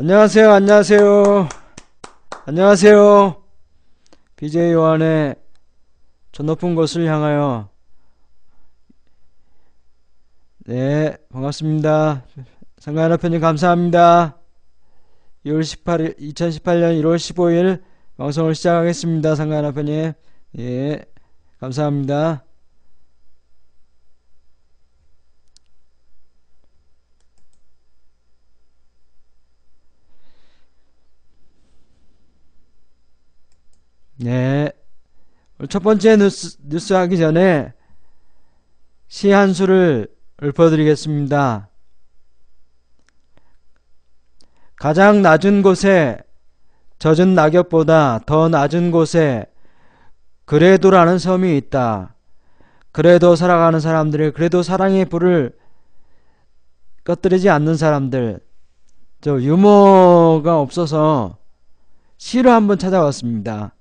안녕하세요, 안녕하세요, 안녕하세요. BJ 요한의 저 높은 곳을 향하여. 네, 반갑습니다. 상가연합회님 감사합니다. 2월 18일, 2018년 1월 15일 방송을 시작하겠습니다. 상가연합회님. 예, 감사합니다. 네, 오늘 첫 번째 뉴스 하기 전에 시 한 수를 읊어드리겠습니다. 가장 낮은 곳에 젖은 낙엽보다 더 낮은 곳에 그래도라는 섬이 있다. 그래도 살아가는 사람들이, 그래도 사랑의 불을 꺼뜨리지 않는 사람들. 저 유머가 없어서 시로 한번 찾아왔습니다.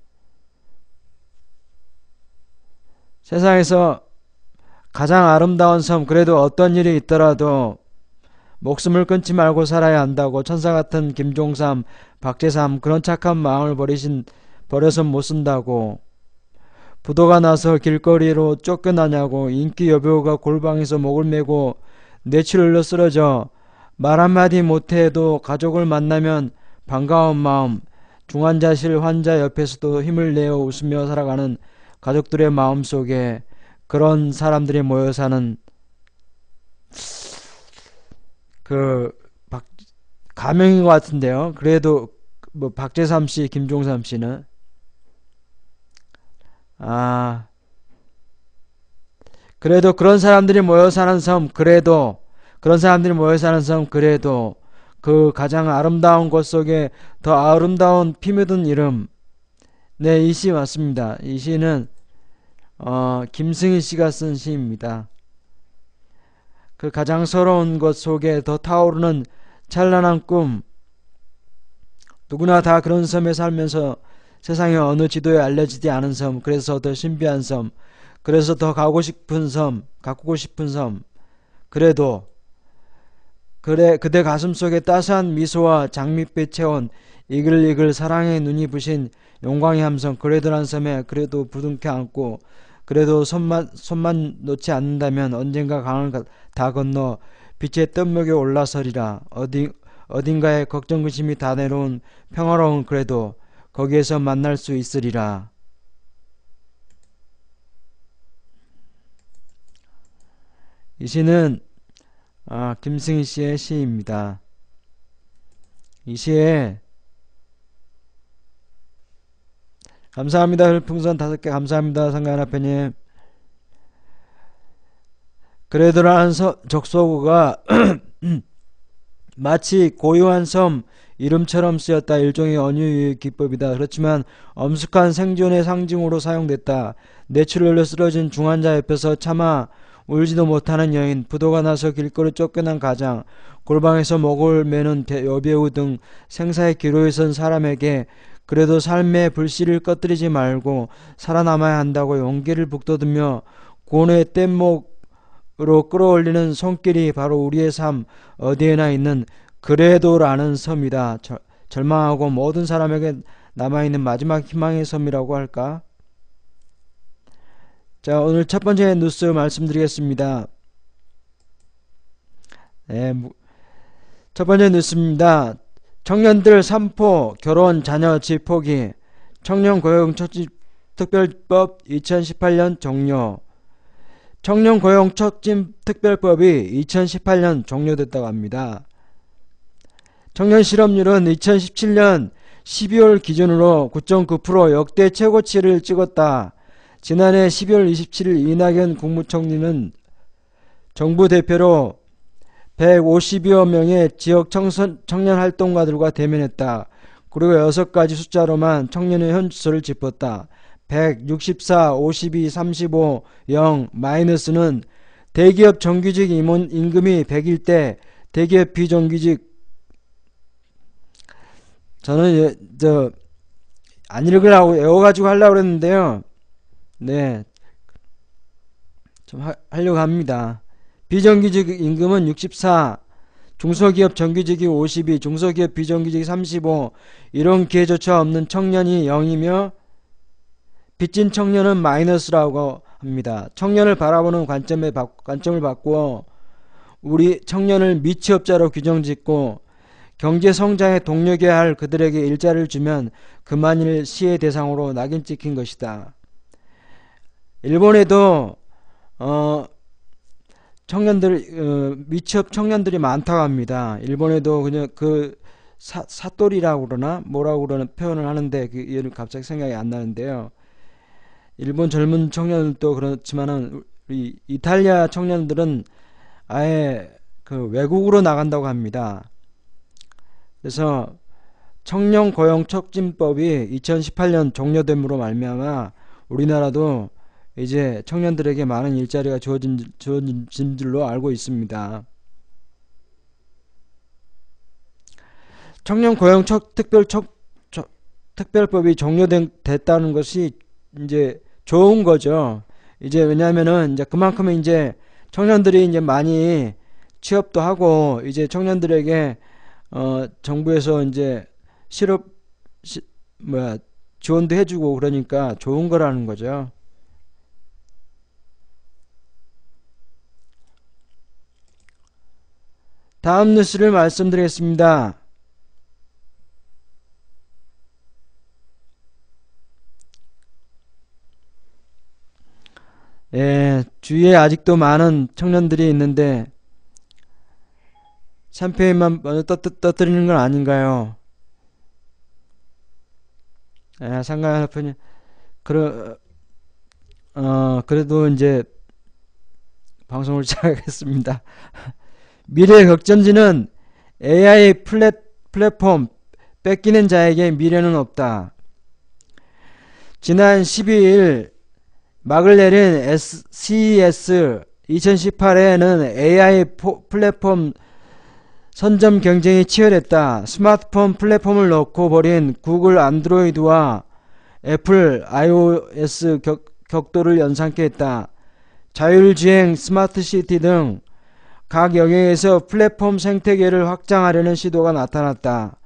세상에서 가장 아름다운 섬, 그래도 어떤 일이 있더라도 목숨을 끊지 말고 살아야 한다고 천사 같은 김종삼, 박재삼 그런 착한 마음을 버려선 못 쓴다고, 부도가 나서 길거리로 쫓겨나냐고, 인기 여배우가 골방에서 목을 메고 뇌출 흘러 쓰러져 말 한마디 못해도 가족을 만나면 반가운 마음, 중환자실 환자 옆에서도 힘을 내어 웃으며 살아가는 가족들의 마음 속에 그런 사람들이 모여 사는 가명인 것 같은데요. 그래도 뭐 박재삼씨, 김종삼씨는 그래도 그런 사람들이 모여 사는 섬, 그래도 그런 사람들이 모여 사는 섬, 그래도 그 가장 아름다운 곳 속에 더 아름다운 피 묻은 이름. 네, 이 시 맞습니다. 이 시는 김승희 씨가 쓴 시입니다. 그 가장 서러운 것 속에 더 타오르는 찬란한 꿈. 누구나 다 그런 섬에 살면서 세상의 어느 지도에 알려지지 않은 섬, 그래서 더 신비한 섬, 그래서 더 가고 싶은 섬, 가꾸고 싶은 섬. 그래도 그대 가슴 속에 따스한 미소와 장밋빛 채운 이글이글 사랑의 눈이 부신 용광의 함성, 그래도란 섬에 그래도 부둥켜 안고, 그래도 손만 놓지 않는다면 언젠가 강을 다 건너 빛의 뗏목에 올라서리라. 어딘가에 걱정 근심이 다 내려온 평화로운 그래도 거기에서 만날 수 있으리라. 이 시는 김승희 씨의 시입니다. 이 시에 감사합니다. 별풍선 5개 감사합니다. 상가연합회님. 그래도라는 적소구가 마치 고유한 섬 이름처럼 쓰였다. 일종의 언어유희 기법이다. 그렇지만 엄숙한 생존의 상징으로 사용됐다. 뇌출을 흘려 쓰러진 중환자 옆에서 차마 울지도 못하는 여인, 부도가 나서 길거리 쫓겨난 가장, 골방에서 목을 매는 여배우 등 생사의 기로에 선 사람에게 그래도 삶의 불씨를 꺼뜨리지 말고 살아남아야 한다고 용기를 북돋으며 구원의 뗏목으로 끌어올리는 손길이 바로 우리의 삶 어디에나 있는 그래도라는 섬이다. 절망하고 모든 사람에게 남아있는 마지막 희망의 섬이라고 할까? 자, 오늘 첫 번째 뉴스 말씀드리겠습니다. 네, 첫 번째 뉴스입니다. 청년들 산포, 결혼, 자녀, 집 포기, 청년고용촉진특별법 2018년 종료. 청년고용촉진특별법이 2018년 종료됐다고 합니다. 청년 실업률은 2017년 12월 기준으로 9.9% 역대 최고치를 찍었다. 지난해 12월 27일 이낙연 국무총리는 정부 대표로 150여 명의 지역 청년 활동가들과 대면했다. 그리고 6가지 숫자로만 청년의 현주소를 짚었다. 164, 52, 35, 0, 마이너스는 대기업 정규직 임금이 100일 때 대기업 비정규직. 저는 안 읽으라고 외워가지고 하려고 그랬는데요. 네, 좀 하려고 합니다. 비정규직 임금은 64, 중소기업 정규직이 52, 중소기업 비정규직이 35, 이런 기회조차 없는 청년이 0이며 빚진 청년은 마이너스라고 합니다. 청년을 바라보는 관점을 바꾸어 우리 청년을 미취업자로 규정짓고 경제 성장에 동력해야 할 그들에게 일자리를 주면 그만일 시의 대상으로 낙인 찍힌 것이다. 일본에도 미취업 청년들이 많다고 합니다. 일본에도 그냥 사또리라고 그러나 뭐라고 그러는 표현을 하는데 그 이름 갑자기 생각이 안 나는데요. 일본 젊은 청년들도 그렇지만은 우리 이탈리아 청년들은 아예 그 외국으로 나간다고 합니다. 그래서 청년 고용 촉진법이 2018년 종료됨으로 말미암아 우리나라도 이제 청년들에게 많은 일자리가 주어진 줄로 알고 있습니다. 청년 고용 특별법이 종료됐다는 것이 이제 좋은 거죠. 이제 왜냐면은 이제 그만큼 이제 청년들이 이제 많이 취업도 하고 이제 청년들에게 정부에서 이제 지원도 해주고 그러니까 좋은 거라는 거죠. 다음 뉴스를 말씀드리겠습니다. 예, 주위에 아직도 많은 청년들이 있는데 샴페인만 떠뜨리는 건 아닌가요? 예, 상관없으니 그래도 이제 방송을 시작하겠습니다. 미래 격전지는 AI 플랫폼 뺏기는 자에게 미래는 없다. 지난 12일 막을 내린 CES 2018에는 AI 플랫폼 선점 경쟁이 치열했다. 스마트폰 플랫폼을 놓고 벌인 구글 안드로이드와 애플 iOS 격돌을 연상케 했다. 자율주행, 스마트시티 등 각 영역에서 플랫폼 생태계를 확장하려는 시도가 나타났다.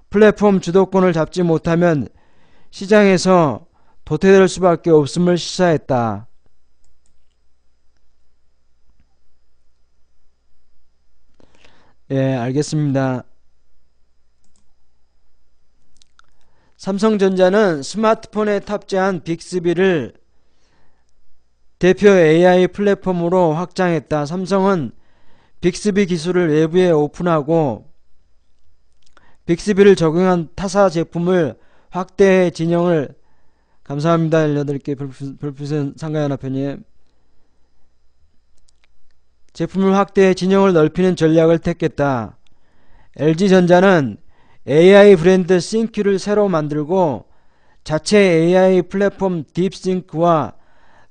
플랫폼 주도권을 잡지 못하면 시장에서 도태될 수밖에 없음을 시사했다. 예, 알겠습니다. 삼성전자는 스마트폰에 탑재한 빅스비를 대표 AI 플랫폼으로 확장했다. 삼성은 빅스비 기술을 외부에 오픈하고 빅스비를 적용한 타사 제품을 확대 진영을 감사합니다. 18개 별풍선 상가연합회님. 제품을 확대 진영을 넓히는 전략을 택했다. LG전자는 AI 브랜드 싱크를 새로 만들고 자체 AI 플랫폼 딥싱크와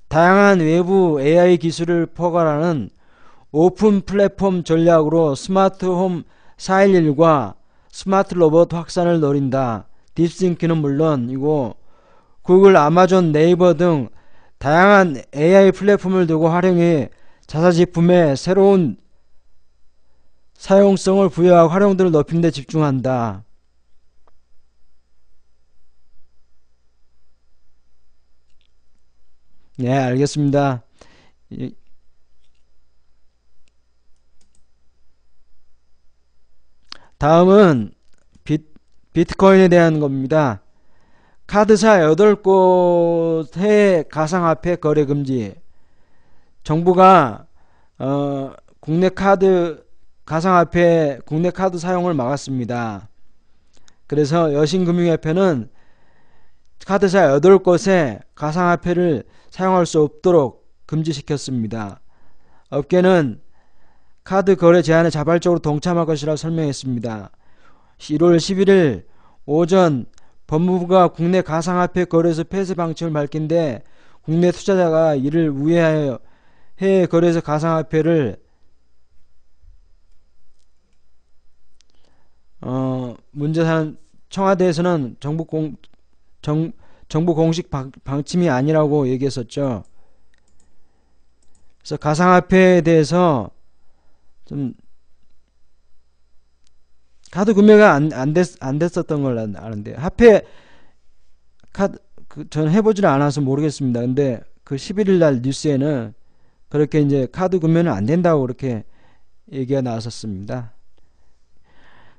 다양한 외부 AI 기술을 포괄하는 오픈 플랫폼 전략으로 스마트홈 411과 스마트 로봇 확산을 노린다. 딥싱크는 물론이고 구글, 아마존, 네이버 등 다양한 AI 플랫폼을 두고 활용해 자사 제품에 새로운 사용성을 부여하고 활용도를 높이는 데 집중한다. 네, 알겠습니다. 다음은 비트코인에 대한 겁니다. 카드사 8곳의 가상화폐 거래 금지. 정부가 국내 카드 가상화폐 국내 카드 사용을 막았습니다. 그래서 여신금융협회는 카드사 8곳에 가상화폐를 사용할 수 없도록 금지시켰습니다. 업계는 카드 거래 제한에 자발적으로 동참할 것이라 설명했습니다. 1월 11일 오전 법무부가 국내 가상화폐 거래소 폐쇄 방침을 밝힌데 국내 투자자가 이를 우회하여 해외 거래소 가상화폐를 문제사는 청와대에서는 정부 공식 방침이 아니라고 얘기했었죠. 그래서 가상화폐에 대해서 좀 카드 구매가 안 됐었던 걸 아는데, 화폐 카드, 저는 해보질 않아서 모르겠습니다. 근데 그 11일 날 뉴스에는 그렇게 이제 카드 구매는 안 된다고 그렇게 얘기가 나왔었습니다.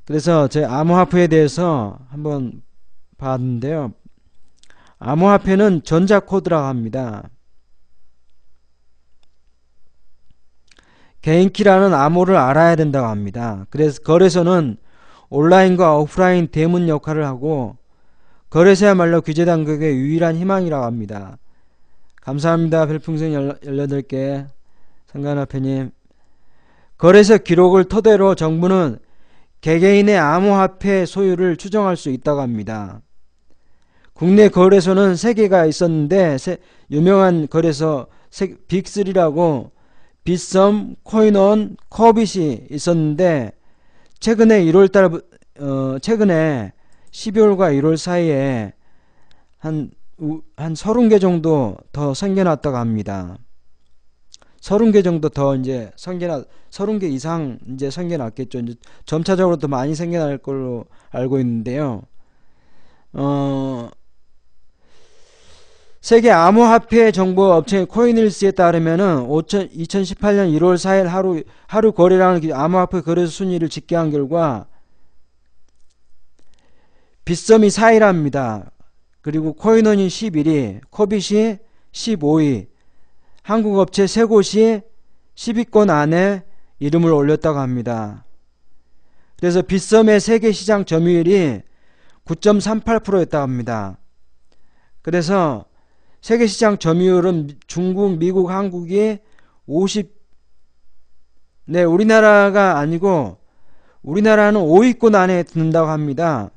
그래서 제 암호화폐에 대해서 한번 봤는데요. 암호화폐는 전자코드라고 합니다. 개인키라는 암호를 알아야 된다고 합니다. 그래서 거래소는 온라인과 오프라인 대문 역할을 하고 거래소야말로 규제당국의 유일한 희망이라고 합니다. 감사합니다. 별풍선 18개 상관화폐님. 거래소 기록을 토대로 정부는 개개인의 암호화폐 소유를 추정할 수 있다고 합니다. 국내 거래소는 3개가 있었는데 유명한 거래소 빅3라고 빗썸, 코인원, 커빗이 있었는데 최근에 12월과 1월 사이에 한 30개 정도 더 생겨났다고 합니다. 30개 정도 더 이제 30개 이상 이제 생겨났겠죠. 이제 점차적으로 더 많이 생겨날 걸로 알고 있는데요. 세계 암호화폐 정보 업체 코인일스에 따르면은 2018년 1월 4일 하루 거래량을 암호화폐 거래소 순위를 집계한 결과 빗썸이 4위랍니다. 그리고 코인원이 11위, 커빗이 15위, 한국 업체 3곳이 10위권 안에 이름을 올렸다고 합니다. 그래서 빗썸의 세계 시장 점유율이 9.38%였다고 합니다. 그래서 세계시장 점유율은 중국, 미국, 한국이 50, 네, 우리나라가 아니고 우리나라는 5위권 안에 든다고 합니다.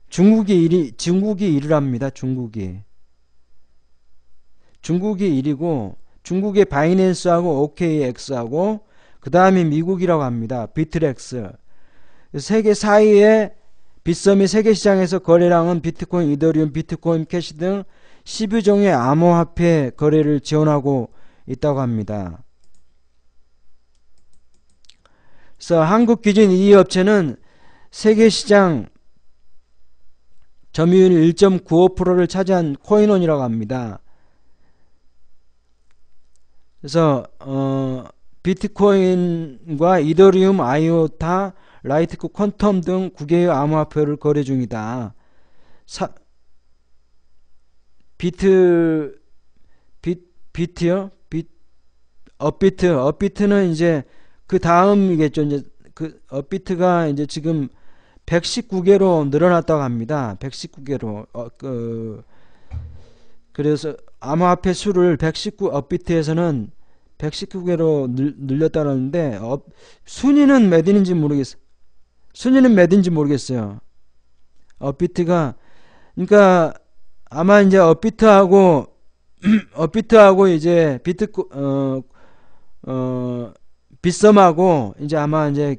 중국이 1위랍니다. 중국이 1위고 중국의 바이낸스하고 OKX하고 그 다음에 미국이라고 합니다. 비트렉스. 세계 4위의 빗썸이 세계시장에서 거래량은 비트코인, 이더리움, 비트코인 캐시 등 12종의 암호화폐 거래를 지원하고 있다고 합니다. 그래서 한국 기준 2위 업체는 세계시장 점유율 1.95%를 차지한 코인원이라고 합니다. 그래서 비트코인과 이더리움, 아이오타, 라이트코, 퀀텀 등 9개의 암호화폐를 거래 중이다. 업비트는 이제 그 다음이겠죠. 이제 그 업비트가 이제 지금 119개로 늘어났다고 합니다. 119개로. 그래서 암호화폐 수를 업비트에서는 119개로 늘렸다는데 순위는 몇 인지 모르겠어요. 업비트가 그러니까 아마 이제 업비트하고 이제 빗썸하고 이제 아마 이제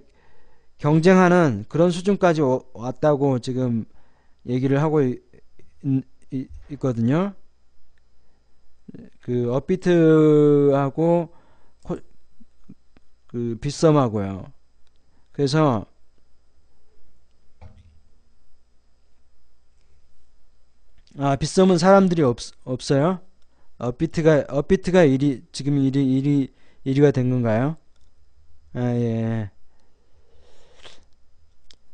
경쟁하는 그런 수준까지 왔다고 지금 얘기를 하고 있거든요. 그 업비트하고 그 빗썸하고요. 그래서 빗썸은 사람들이 없어요? 업비트가 1위, 지금 1위가 된 건가요? 예.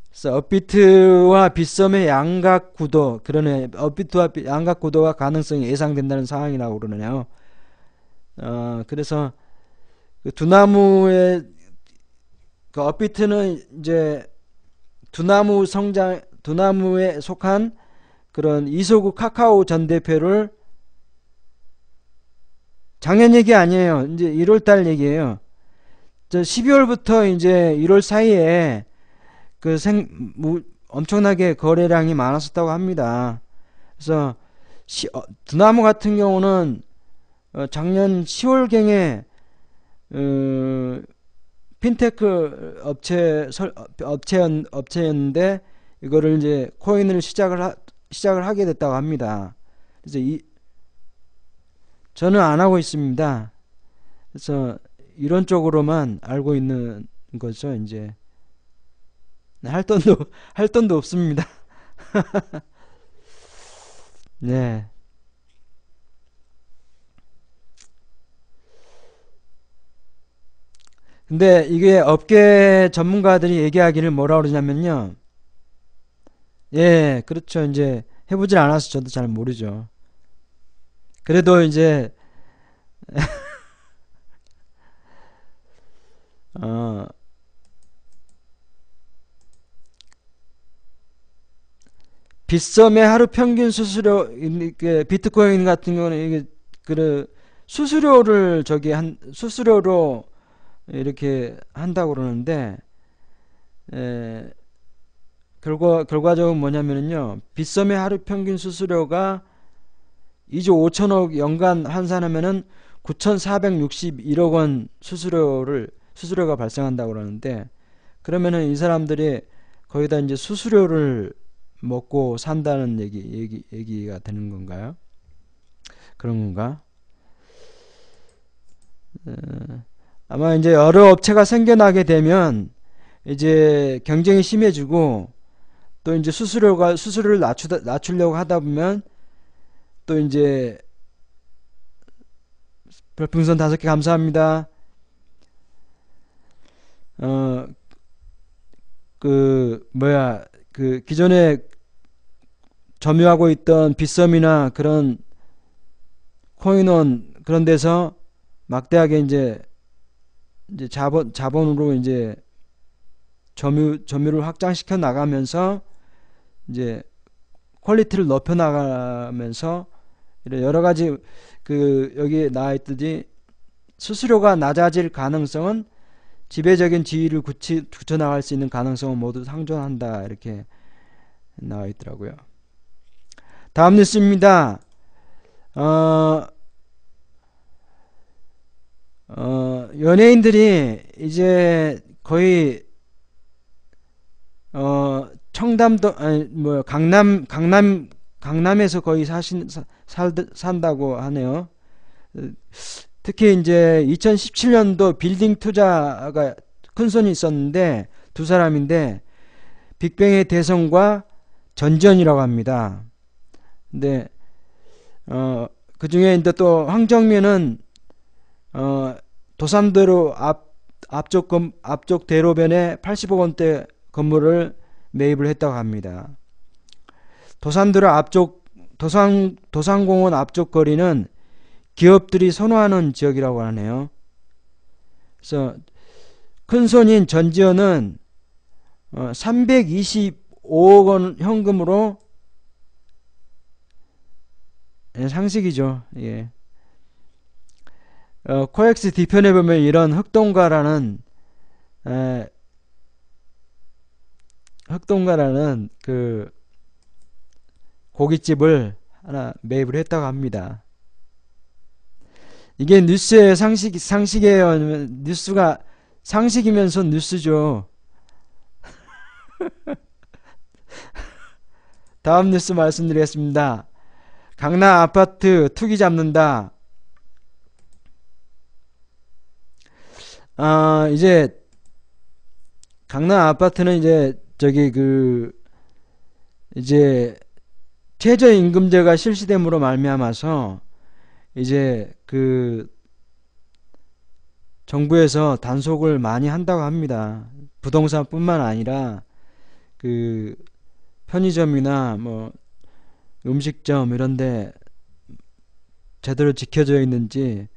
그래서 업비트와 빗썸의 양각 구도, 그러네. 업비트와 양각 구도가 가능성이 예상된다는 상황이라고 그러네요. 그래서 그 두나무의 그 업비트는 이제 두나무에 속한 그런 이소구 카카오 전 대표를 작년 얘기 아니에요. 이제 1월달 얘기예요. 12월부터 이제 1월 사이에 그 엄청나게 거래량이 많았었다고 합니다. 그래서 두나무 같은 경우는 작년 10월경에 핀테크 업체였는데 이거를 이제 코인을 시작을 하게 됐다고 합니다. 그래서 저는 안 하고 있습니다. 그래서 이런 쪽으로만 알고 있는 거죠, 이제. 할 돈도 없습니다. 네. 근데 이게 업계 전문가들이 얘기하기를 뭐라 그러냐면요. 예, 그렇죠. 이제 해보질 않아서 저도 잘 모르죠. 그래도 이제 어, 빗썸의 하루 평균 수수료 이게 비트코인 같은 경우는 이게 그 수수료를 저기 한 수수료로 이렇게 한다고 그러는데 에, 결과적으로 뭐냐면요. 빗썸의 하루 평균 수수료가 2조 5천억 연간 환산하면은 9,461억 원 수수료가 발생한다고 그러는데 그러면은 이 사람들이 거의 다 이제 수수료를 먹고 산다는 얘기가 되는 건가요? 그런 건가? 아마 이제 여러 업체가 생겨나게 되면 이제 경쟁이 심해지고 또 이제 수수료를 낮추려고 하다 보면 또 이제 별풍선 5개 감사합니다. 어, 그 뭐야 그 기존에 점유하고 있던 빗썸이나 그런 코인원 그런 데서 막대하게 이제 자본으로 이제 점유를 확장시켜 나가면서 이제 퀄리티를 높여 나가면서 이런 여러 가지 그 여기 나와 있듯이 수수료가 낮아질 가능성은 지배적인 지위를 굳혀 나갈 수 있는 가능성은 모두 상존한다 이렇게 나와 있더라고요. 다음 뉴스입니다. 어, 연예인들이 이제 거의 청담도 아니 뭐 강남에서 거의 산다고 하네요. 특히 이제 2017년도 빌딩 투자가 큰 손이 있었는데 두 사람인데 빅뱅의 대성과 전지현이라고 합니다. 근데 그 중에 이제 또 황정민은 도산도로 앞쪽 대로변에 80억 원대 건물을 매입을 했다고 합니다. 도산도로 앞쪽 도산공원 앞쪽 거리는 기업들이 선호하는 지역이라고 하네요. 그래서 큰손인 전지현은 325억 원 현금으로 상식이죠. 예. 코엑스 뒤편에 보면 이런 흑동가라는 그 고깃집을 하나 매입을 했다고 합니다. 이게 뉴스의 상식이에요? 뉴스가 상식이면서 뉴스죠. 다음 뉴스 말씀드리겠습니다. 강남 아파트 투기 잡는다. 이제 강남 아파트는 이제 저기 이제 최저임금제가 실시됨으로 말미암아서 이제 정부에서 단속을 많이 한다고 합니다. 부동산뿐만 아니라 그 편의점이나 뭐 음식점 이런데 제대로 지켜져 있는지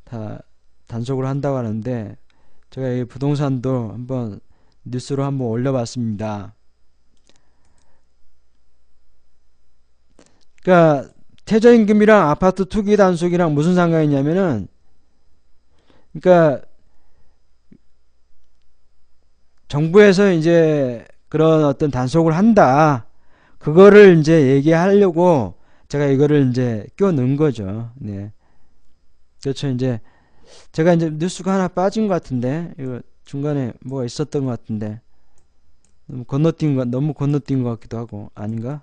다 단속을 한다고 하는데 제가 이 부동산도 한번 뉴스로 한번 올려봤습니다. 그러니까 최저임금이랑 아파트 투기 단속이랑 무슨 상관이 있냐면은 그러니까 정부에서 이제 그런 어떤 단속을 한다. 그거를 이제 얘기하려고 제가 이거를 이제 껴 넣은 거죠. 네. 그렇죠. 이제 제가 이제 뉴스가 하나 빠진 것 같은데 이거 중간에 뭐가 있었던 것 같은데 너무 건너뛴 것 같기도 하고 아닌가?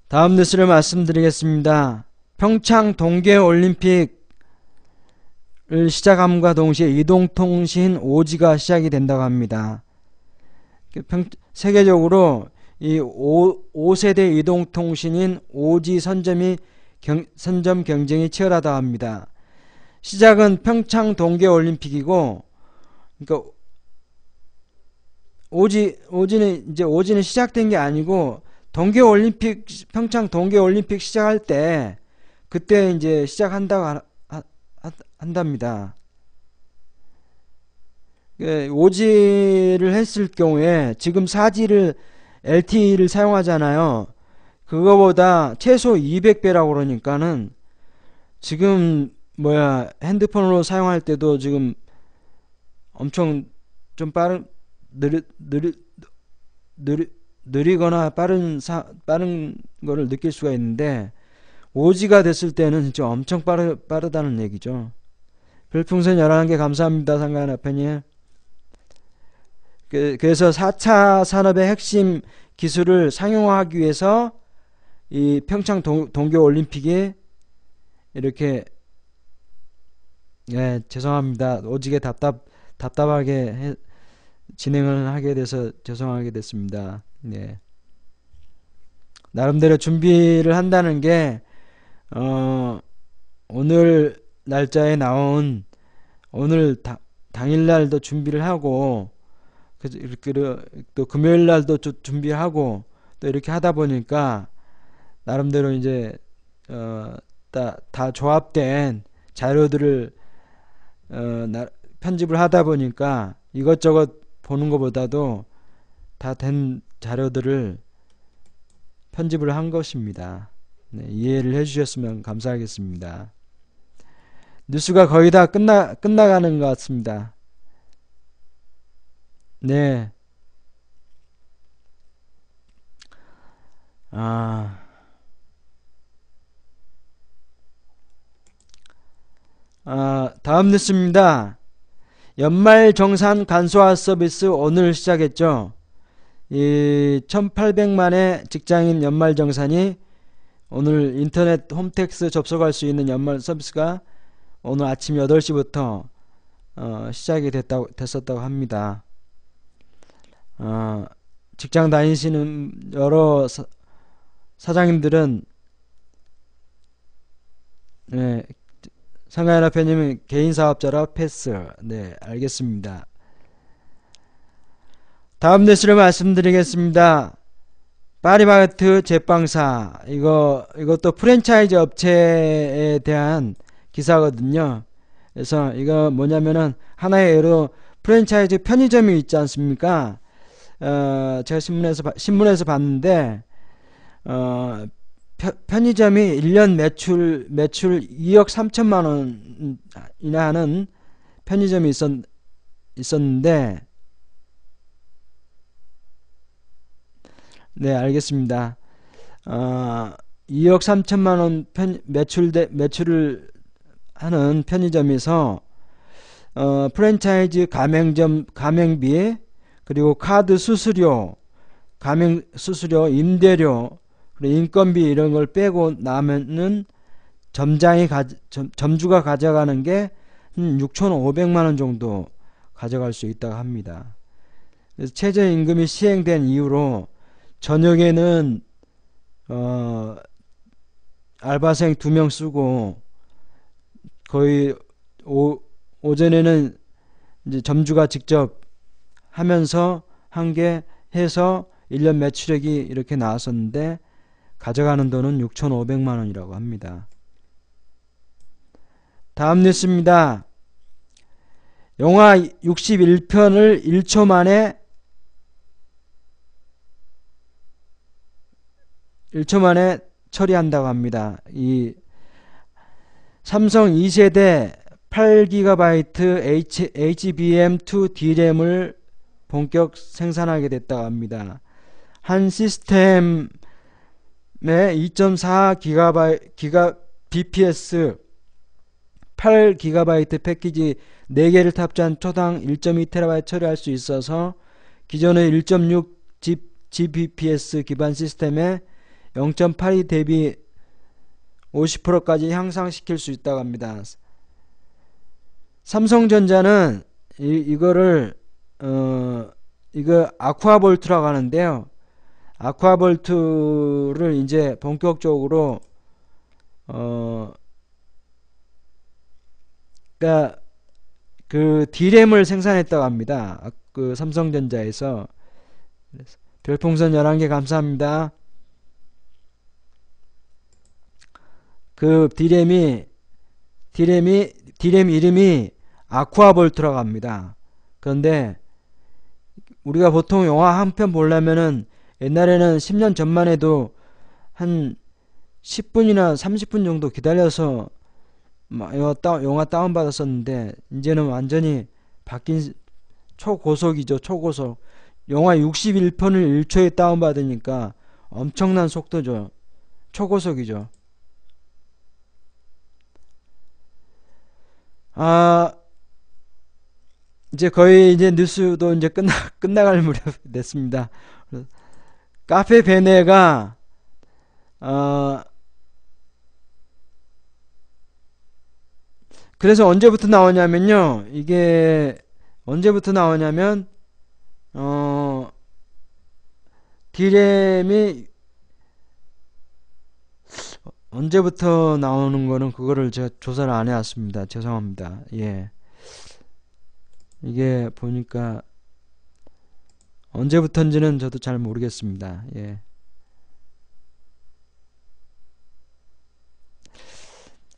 다음 뉴스를 말씀드리겠습니다. 평창 동계올림픽 시작함과 동시에 이동통신 5G가 시작이 된다고 합니다. 세계적으로 이 5세대 이동통신인 5G 선점 경쟁이 치열하다고 합니다. 시작은 평창 동계올림픽이고, 그러니까 오지는 시작된 게 아니고 평창 동계올림픽 시작할 때 그때 이제 시작한다고 한답니다. 오지를 했을 경우에 지금 4G를 LTE를 사용하잖아요. 그거보다 최소 200배라고 그러니까는 지금 핸드폰으로 사용할 때도 지금 엄청 좀 느리거나 빠른 거를 느낄 수가 있는데 5G가 됐을 때는 진짜 엄청 빠르다는 얘기죠. 별풍선 11개 감사합니다. 상가연 앞에님. 그래서 4차 산업의 핵심 기술을 상용화하기 위해서 이 평창 동계올림픽이 이렇게 죄송합니다. 오지게 답답하게 진행을 하게 돼서 죄송하게 됐습니다. 네. 나름대로 준비를 한다는 게 오늘 날짜에 나온 오늘 당일날도 준비를 하고 또 금요일날도 준비하고 또 이렇게 하다 보니까 나름대로 이제 다 조합된 자료들을 편집을 하다 보니까 이것저것 보는 것보다도 다 된 자료들을 편집을 한 것입니다. 네, 이해를 해주셨으면 감사하겠습니다. 뉴스가 거의 다 끝나가는 것 같습니다. 네. 다음 뉴스입니다. 연말정산 간소화 서비스 오늘 시작했죠. 이 1800만의 직장인 연말정산이 오늘 인터넷 홈택스 접속할 수 있는 연말 서비스가 오늘 아침 8시부터 시작이 됐었다고 합니다. 직장 다니시는 여러 사장님들은 상가연합회님은 개인사업자라 패스. 네, 알겠습니다. 다음 뉴스를 말씀드리겠습니다. 파리바게트 제빵사 이것도 프랜차이즈 업체에 대한 기사거든요. 그래서 이거 뭐냐면은 하나의 예로 프랜차이즈 편의점이 있지 않습니까? 제가 신문에서 봤는데 편의점이 1년 매출 2억 3천만 원이나 하는 편의점이 있었는데 네, 알겠습니다. 2억 3천만 원 매출을 하는 편의점에서 프랜차이즈 가맹비 그리고 카드 수수료, 임대료, 그리고 인건비 이런 걸 빼고 나면은 점주가 가져가는 게 6,500만 원 정도 가져갈 수 있다고 합니다. 그래서 최저임금이 시행된 이후로 저녁에는 알바생 2명 쓰고 거의 오전에는 이제 점주가 직접 하면서 한 게 해서 1년 매출액이 이렇게 나왔었는데 가져가는 돈은 6,500만 원이라고 합니다. 다음 뉴스입니다. 영화 61편을 1초 만에 처리한다고 합니다. 이 삼성 2세대 8GB HBM2 D램을 본격 생산하게 됐다고 합니다. 한 시스템에 2.4 bps 8GB 패키지 4개를 탑재한 초당 1.2TB 처리할 수 있어서 기존의 1.6 Gbps 기반 시스템에 0.82 대비 50%까지 향상시킬 수 있다고 합니다. 삼성전자는 이거를 이거 아쿠아볼트라고 하는데요. 아쿠아볼트를 이제 본격적으로 그러니까 그 D램을 생산했다고 합니다. 그 삼성전자에서. 별풍선 11개 감사합니다. 그 D램 이름이 아쿠아볼트라고 합니다. 그런데 우리가 보통 영화 한 편 보려면은 옛날에는 10년 전만 해도 한 10분이나 30분 정도 기다려서 영화 다운받았었는데 이제는 완전히 바뀐 초고속이죠. 초고속. 영화 61편을 1초에 다운받으니까 엄청난 속도죠. 초고속이죠. 이제 거의 이제 뉴스도 이제 끝나갈 무렵 됐습니다. 카페 베네가 어, 그래서 언제부터 나오냐면요. 이게 언제부터 나오냐면 디램이 언제부터 나오는 거는 그거를 제가 조사를 안 해왔습니다. 죄송합니다. 예. 이게 보니까 언제부터인지는 저도 잘 모르겠습니다. 예.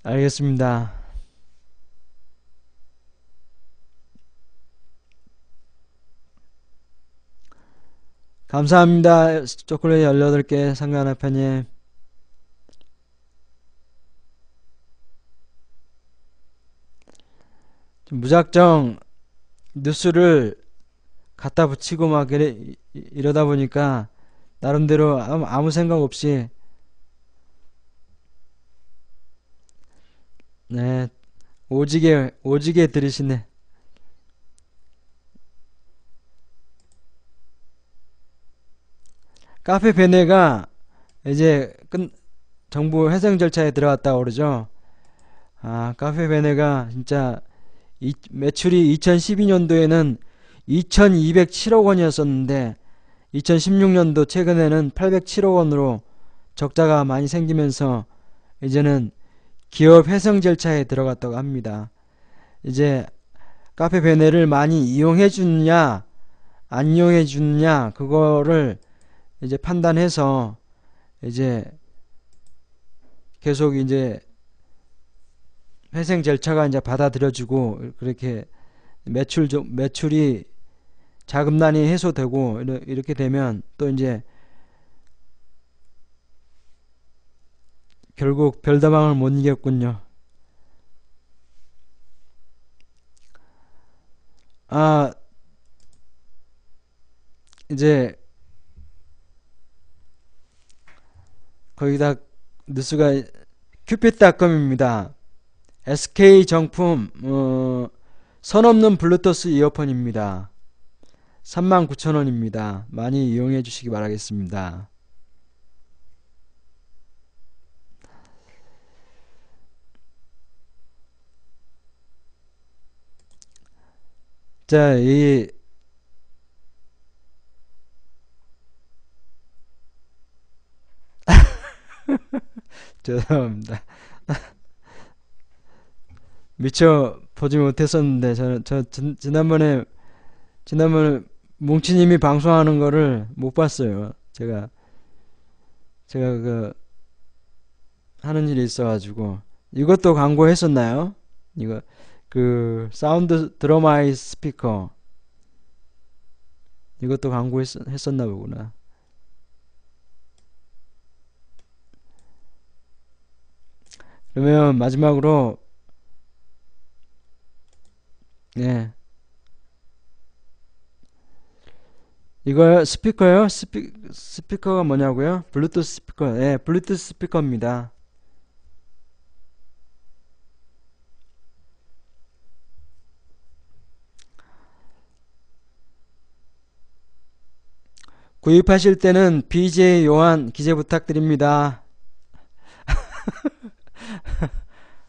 알겠습니다. 감사합니다. 초콜릿 18개 상관학파님. 무작정 뉴스를 갖다 붙이고 막 이러다 보니까 나름대로 아무 생각 없이 네 오지게 들으시네. 카페 베네가 이제 정부 회생 절차에 들어갔다고 그러죠. 카페 베네가 진짜 매출이 2012년도에는 2207억 원이었었는데 2016년도 최근에는 807억 원으로 적자가 많이 생기면서 이제는 기업 회생 절차에 들어갔다고 합니다. 이제 카페 베네를 많이 이용해 주느냐 안 이용해 주느냐 그거를 이제 판단해서 이제 계속 이제 회생 절차가 이제 받아들여지고 그렇게 매출이 자금난이 해소되고 이렇게 되면 또 이제 결국 별다방을 못 이겼군요. 이제 거기다 뉴스가 큐핏닷컴입니다. SK정품 선 없는 블루투스 이어폰입니다. 39,000원입니다. 많이 이용해 주시기 바라겠습니다. 자, 죄송합니다. 미처 보지 못했었는데 지난번에 뭉치님이 방송하는 거를 못 봤어요. 제가 그 하는 일이 있어가지고 이것도 광고했었나요? 이거 그 사운드 드러마이 스피커 이것도 광고했었나 보구나. 그러면 마지막으로 네 이거 스피커요? 스피커가 뭐냐고요? 블루투스 스피커. 네, 블루투스 스피커입니다. 구입하실 때는 BJ 요한 기재 부탁드립니다.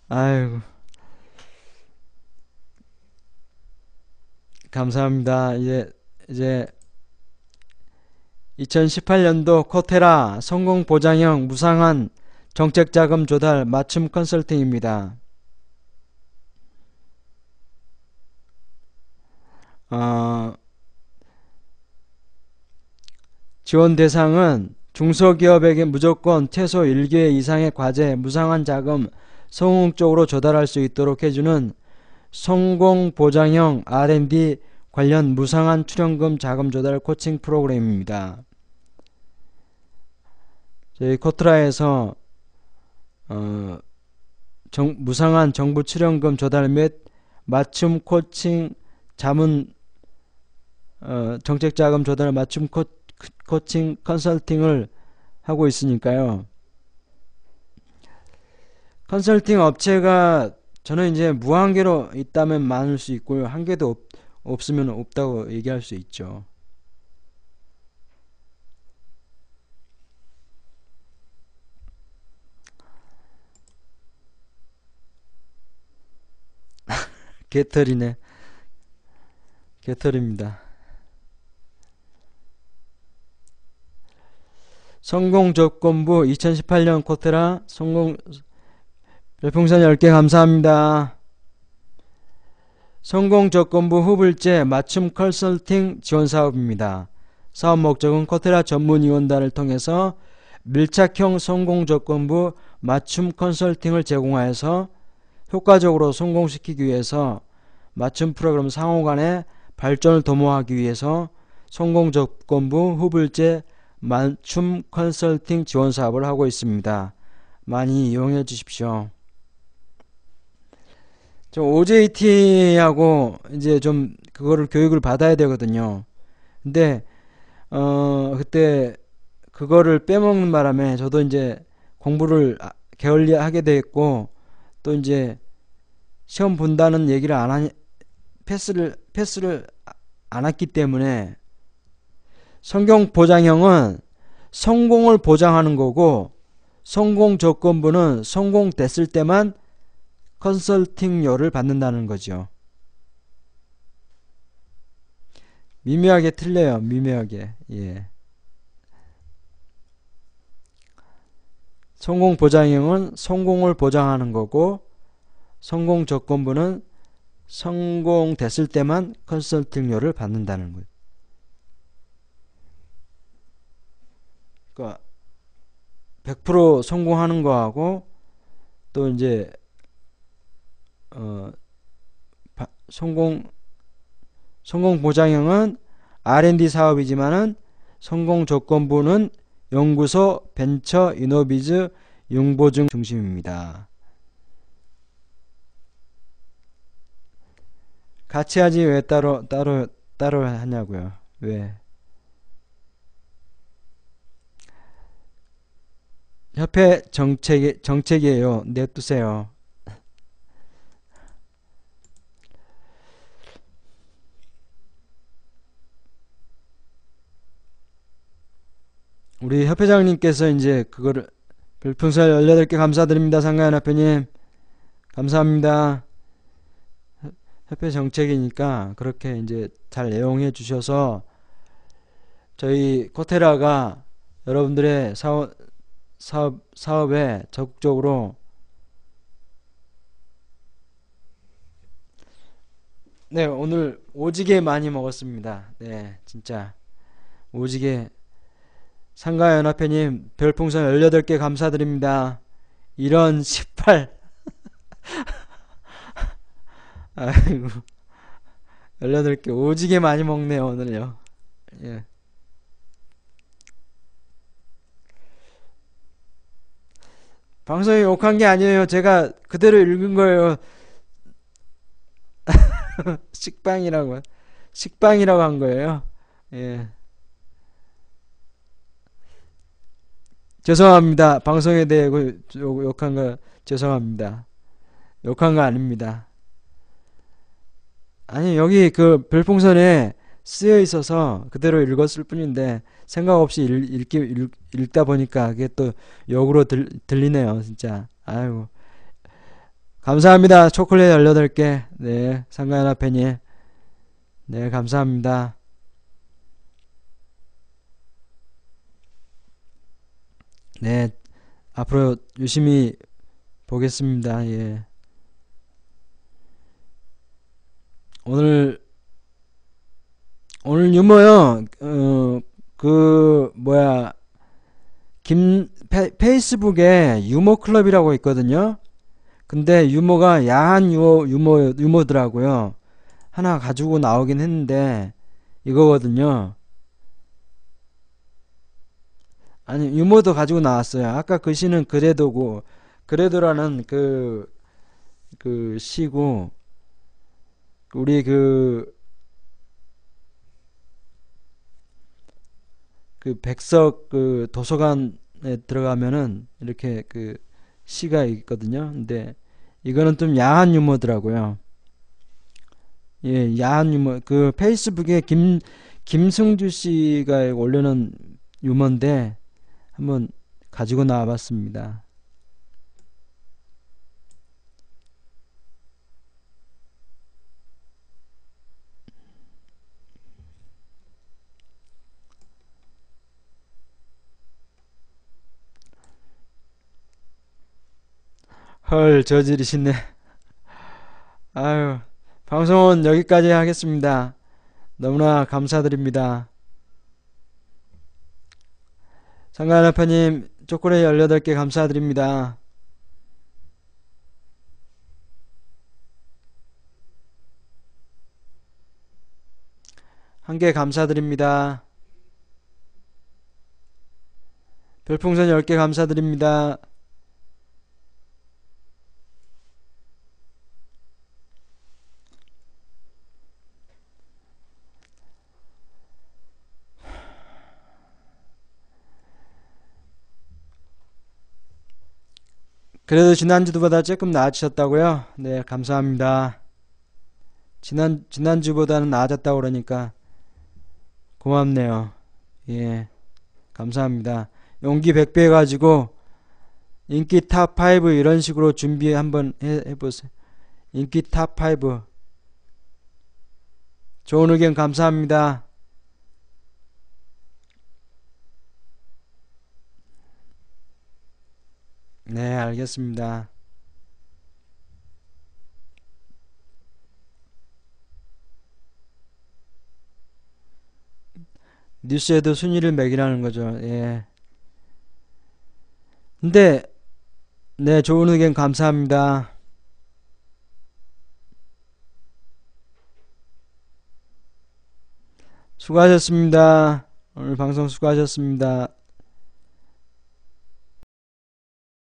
아이고. 감사합니다. 이제 2018년도 코테라 성공 보장형 무상한 정책자금 조달 맞춤 컨설팅입니다. 지원 대상은 중소기업에게 무조건 최소 1개 이상의 과제 무상한 자금 성공적으로 조달할 수 있도록 해주는 성공보장형 R&D 관련 무상한 출연금 자금 조달 코칭 프로그램입니다. 저희 코트라에서 무상한 정부 출연금 조달 및 맞춤 코칭 자문 정책자금 조달 맞춤 코칭 컨설팅을 하고 있으니까요. 컨설팅 업체가 저는 이제 무한계로 있다면 많을 수 있고요. 한계도 없으면 없다고 얘기할 수 있죠. 개털이네. 개털입니다. 성공조건부 2018년 코테라 성공 별풍선 10개 감사합니다. 성공조건부 후불제 맞춤 컨설팅 지원사업입니다. 사업 목적은 코테라 전문위원단을 통해서 밀착형 성공조건부 맞춤 컨설팅을 제공하여서 효과적으로 성공시키기 위해서 맞춤 프로그램 상호 간의 발전을 도모하기 위해서 성공조건부 후불제 맞춤 컨설팅 지원 사업을 하고 있습니다. 많이 이용해 주십시오. 저 OJT하고 이제 좀 그거를 교육을 받아야 되거든요. 근데 그때 그거를 빼먹는 바람에 저도 이제 공부를 게을리하게 됐고 또 이제 시험 본다는 얘기를 안 하니 패스를 안 했기 때문에 성공 보장형은 성공을 보장하는 거고 성공 조건부는 성공됐을 때만 컨설팅료를 받는다는 거죠. 미묘하게 틀려요. 미묘하게. 예. 성공 보장형은 성공을 보장하는 거고 성공 조건부는 성공됐을 때만 컨설팅료를 받는다는 거예요. 그러니까 100% 성공하는 거하고 또 이제 성공 보장형은 R&D 사업이지만은 성공 조건부는 연구소, 벤처, 이노비즈, 융보증 중심입니다. 같이 하지 왜 따로 하냐고요. 왜? 협회 정책이에요. 냅두세요. 우리 협회장님께서 이제 그거를 별풍선 18개 감사드립니다. 상가연합회님 감사합니다. 협회 정책이니까 그렇게 이제 잘 애용해 주셔서 저희 코테라가 여러분들의 사업에 적극적으로 네, 오늘 오지게 많이 먹었습니다. 네, 진짜 오지게. 상가연합회님 별풍선 18개 감사드립니다. 이런 18 아이고 18개 오지게 많이 먹네요 오늘요. 예. 방송에 욕한 게 아니에요. 제가 그대로 읽은 거예요. 식빵이라고 한 거예요. 예. 죄송합니다. 방송에 대해 욕한 거 죄송합니다. 욕한 거 아닙니다. 아니 여기 그 별풍선에 쓰여 있어서 그대로 읽었을 뿐인데 생각 없이 읽다 보니까 그게 또 욕으로 들리네요. 진짜. 아이고. 감사합니다. 초콜릿 18개. 네. 상가연합회님. 네, 감사합니다. 네, 앞으로 열심히 보겠습니다. 예. 오늘 유머요. 뭐야, 페이스북에 유머 클럽이라고 있거든요. 근데 유머가 야한 유머더라고요. 하나 가지고 나오긴 했는데 이거거든요. 아니, 유머도 가지고 나왔어요. 아까 그 시는 그래도고, 그래도라는 그 시고, 우리 그 백석 그 도서관에 들어가면은 이렇게 그 시가 있거든요. 근데 이거는 좀 야한 유머더라고요. 예, 야한 유머. 그 페이스북에 김승주 씨가 올려놓은 유머인데 한번 가지고 나와봤습니다. 헐, 저질이시네. 아유, 방송은 여기까지 하겠습니다. 너무나 감사드립니다. 상가연합회님, 초콜릿 18개 감사드립니다. 한 개 감사드립니다. 별풍선 10개 감사드립니다. 그래도 지난주보다 조금 나아지셨다고요? 네, 감사합니다. 지난주보다는 나아졌다고 그러니까 고맙네요. 예, 감사합니다. 용기 100배 해가지고 인기 탑5 이런 식으로 준비 한번 해보세요. 인기 탑5. 좋은 의견 감사합니다. 네, 알겠습니다. 뉴스에도 순위를 매기라는 거죠. 예. 근데, 네, 좋은 의견 감사합니다. 수고하셨습니다. 오늘 방송 수고하셨습니다.